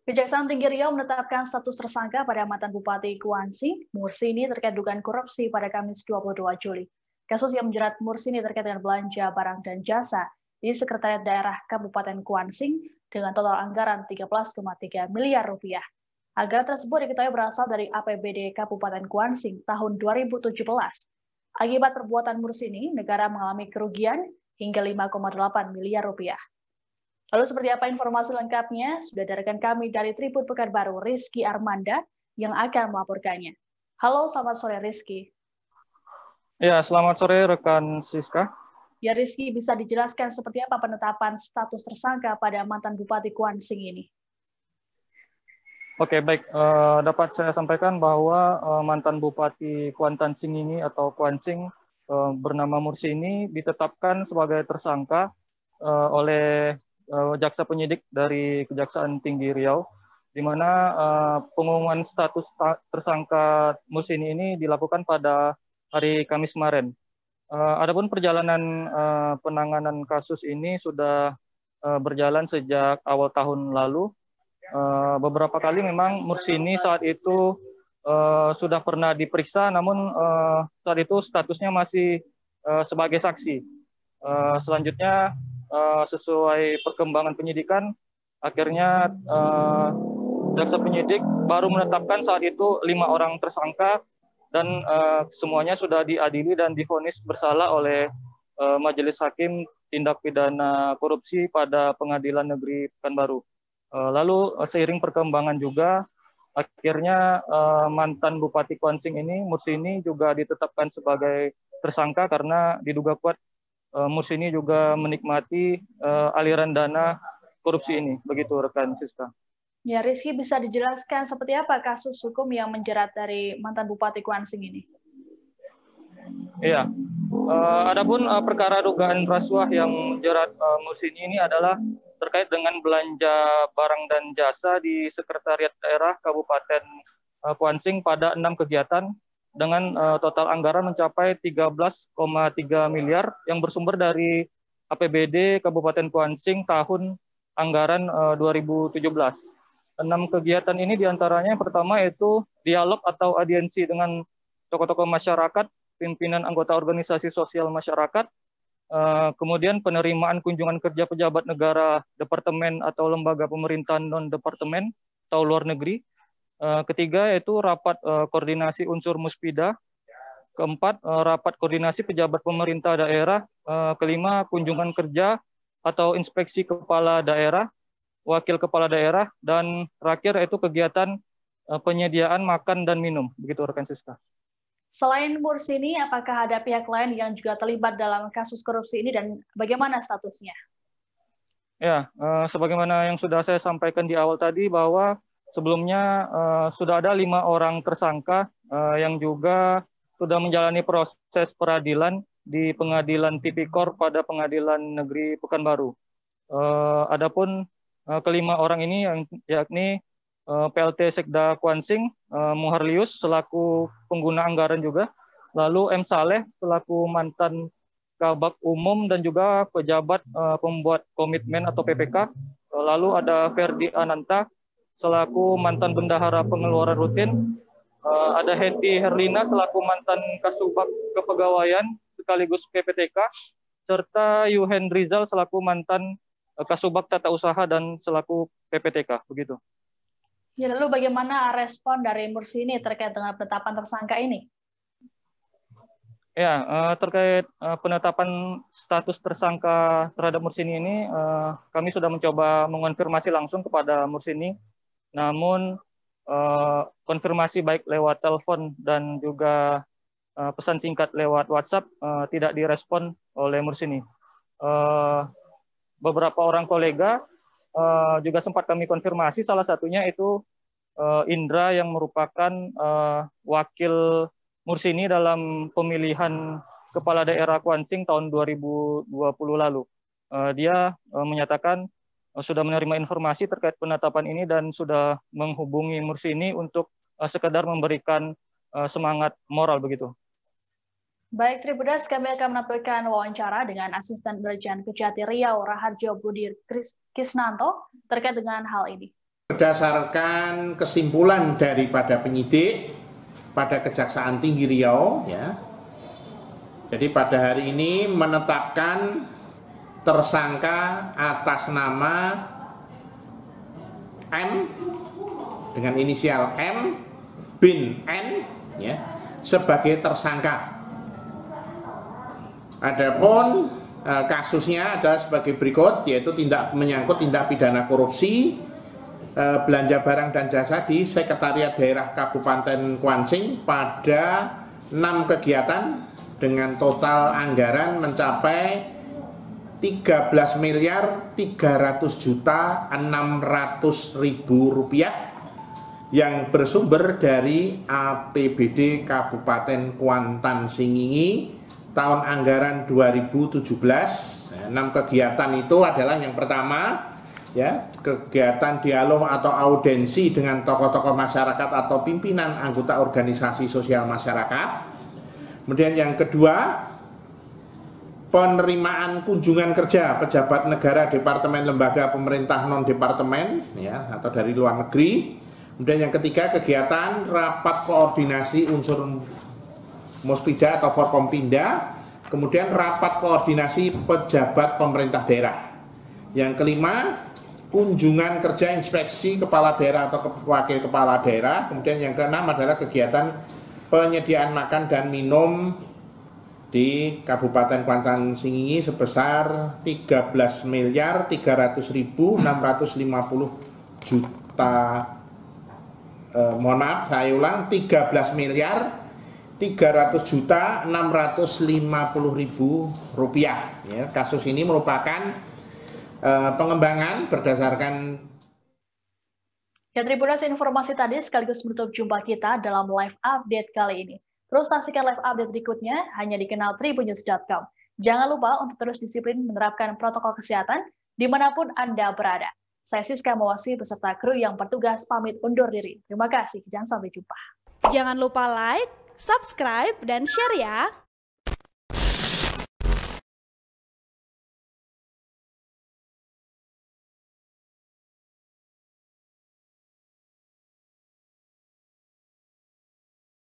Kejaksaan Tinggi Riau menetapkan status tersangka pada mantan Bupati Kuansi, Mursini terkait dugaan korupsi pada Kamis 22 Juli. Kasus yang menjerat Mursini terkait dengan belanja barang dan jasa di Sekretariat Daerah Kabupaten Kuansing dengan total anggaran 13,3 miliar rupiah. Anggaran tersebut diketahui berasal dari APBD Kabupaten Kuansing tahun 2017. Akibat perbuatan Mursini, negara mengalami kerugian hingga 5,8 miliar rupiah. Lalu seperti apa informasi lengkapnya? Sudah ada rekan kami dari Tribun Pekanbaru, Rizky Armanda, yang akan melaporkannya. Halo, selamat sore Rizky. Ya, selamat sore rekan Siska. Ya Rizky, bisa dijelaskan seperti apa penetapan status tersangka pada mantan Bupati Kuansing ini? Oke, baik. Dapat saya sampaikan bahwa mantan Bupati Kuantan-Sing ini atau Kuansing bernama Mursi ini ditetapkan sebagai tersangka oleh jaksa penyidik dari Kejaksaan Tinggi Riau, di mana pengumuman status tersangka Mursi ini dilakukan pada hari Kamis kemarin. Adapun perjalanan penanganan kasus ini sudah berjalan sejak awal tahun lalu. Beberapa kali memang Mursini saat itu sudah pernah diperiksa, namun saat itu statusnya masih sebagai saksi. Selanjutnya sesuai perkembangan penyidikan, akhirnya jaksa penyidik baru menetapkan saat itu 5 orang tersangka dan semuanya sudah diadili dan divonis bersalah oleh Majelis Hakim Tindak Pidana Korupsi pada Pengadilan Negeri Pekanbaru. Lalu seiring perkembangan juga, akhirnya mantan Bupati Kuansing ini, Mursini, juga ditetapkan sebagai tersangka karena diduga kuat Mursini juga menikmati aliran dana korupsi ini. Begitu rekan Siska. Ya Rizky, bisa dijelaskan seperti apa kasus hukum yang menjerat dari mantan Bupati Kuansing ini? Iya, adapun perkara dugaan rasuah yang menjerat Mursini ini adalah terkait dengan belanja barang dan jasa di Sekretariat Daerah Kabupaten Kuansing pada 6 kegiatan dengan total anggaran mencapai 13,3 miliar yang bersumber dari APBD Kabupaten Kuansing tahun anggaran 2017. 6 kegiatan ini diantaranya yang pertama yaitu dialog atau audiensi dengan tokoh-tokoh masyarakat, pimpinan anggota organisasi sosial masyarakat, kemudian penerimaan kunjungan kerja pejabat negara, departemen atau lembaga pemerintahan non-departemen atau luar negeri. Ketiga yaitu rapat koordinasi unsur muspida. Keempat, rapat koordinasi pejabat pemerintah daerah. Kelima, kunjungan kerja atau inspeksi kepala daerah, wakil kepala daerah. Dan terakhir yaitu kegiatan penyediaan makan dan minum. Begitu rekan Siska. Selain Mursini, apakah ada pihak lain yang juga terlibat dalam kasus korupsi ini dan bagaimana statusnya? Ya, sebagaimana yang sudah saya sampaikan di awal tadi bahwa sebelumnya sudah ada 5 orang tersangka yang juga sudah menjalani proses peradilan di Pengadilan Tipikor pada Pengadilan Negeri Pekanbaru. Adapun kelima orang ini yakni PLT Sekda Kuansing, Muharlius selaku pengguna anggaran juga, lalu M. Saleh selaku mantan Kabak Umum dan juga pejabat pembuat komitmen atau PPK, lalu ada Ferdi Ananta selaku mantan bendahara pengeluaran rutin, ada Heti Herlina selaku mantan Kasubag Kepegawaian sekaligus PPTK, serta Yuhen Rizal selaku mantan Kasubag Tata Usaha dan selaku PPTK, begitu. Ya, lalu bagaimana respon dari Mursini terkait dengan penetapan tersangka ini? Ya, terkait penetapan status tersangka terhadap Mursini ini, kami sudah mencoba mengonfirmasi langsung kepada Mursini, namun konfirmasi baik lewat telepon dan juga pesan singkat lewat WhatsApp tidak direspon oleh Mursini. Beberapa orang kolega juga sempat kami konfirmasi, salah satunya itu Indra yang merupakan wakil Mursini dalam pemilihan kepala daerah Kuansing tahun 2020 lalu. Dia menyatakan sudah menerima informasi terkait penetapan ini dan sudah menghubungi Mursini untuk sekedar memberikan semangat moral begitu. Baik, Tribudas, kami akan menampilkan wawancara dengan Asisten Dirjen Kejati Riau, Raharjo Budi Kisnanto, terkait dengan hal ini. Berdasarkan kesimpulan daripada penyidik pada Kejaksaan Tinggi Riau, ya, jadi pada hari ini menetapkan tersangka atas nama M dengan inisial M bin N, ya, sebagai tersangka. Adapun kasusnya adalah sebagai berikut, yaitu menyangkut tindak pidana korupsi, belanja barang dan jasa di Sekretariat Daerah Kabupaten Kuansing pada 6 kegiatan dengan total anggaran mencapai 13.300.600.000 rupiah yang bersumber dari APBD Kabupaten Kuantan Singingi tahun anggaran 2017. 6 kegiatan itu adalah yang pertama, ya, kegiatan dialog atau audensi dengan tokoh-tokoh masyarakat atau pimpinan anggota organisasi sosial masyarakat. Kemudian yang kedua, penerimaan kunjungan kerja pejabat negara, departemen, lembaga pemerintah non departemen, ya, atau dari luar negeri. Kemudian yang ketiga, kegiatan rapat koordinasi unsur Muspida atau Forkompinda. Kemudian rapat koordinasi pejabat pemerintah daerah. Yang kelima, kunjungan kerja inspeksi kepala daerah atau wakil kepala daerah. Kemudian yang keenam adalah kegiatan penyediaan makan dan minum di Kabupaten Kuantan Singingi sebesar 13.300.650 mohon maaf, saya ulang, 13.300.650.000 rupiah. Ya, kasus ini merupakan pengembangan berdasarkan. Ya, Tribunas, informasi tadi sekaligus menutup jumpa kita dalam live update kali ini. Terus saksikan live update berikutnya hanya di kanal tribunnews.com. Jangan lupa untuk terus disiplin menerapkan protokol kesehatan dimanapun Anda berada. Saya Siska Mawasi beserta kru yang bertugas pamit undur diri. Terima kasih dan sampai jumpa. Jangan lupa like, subscribe, dan share ya.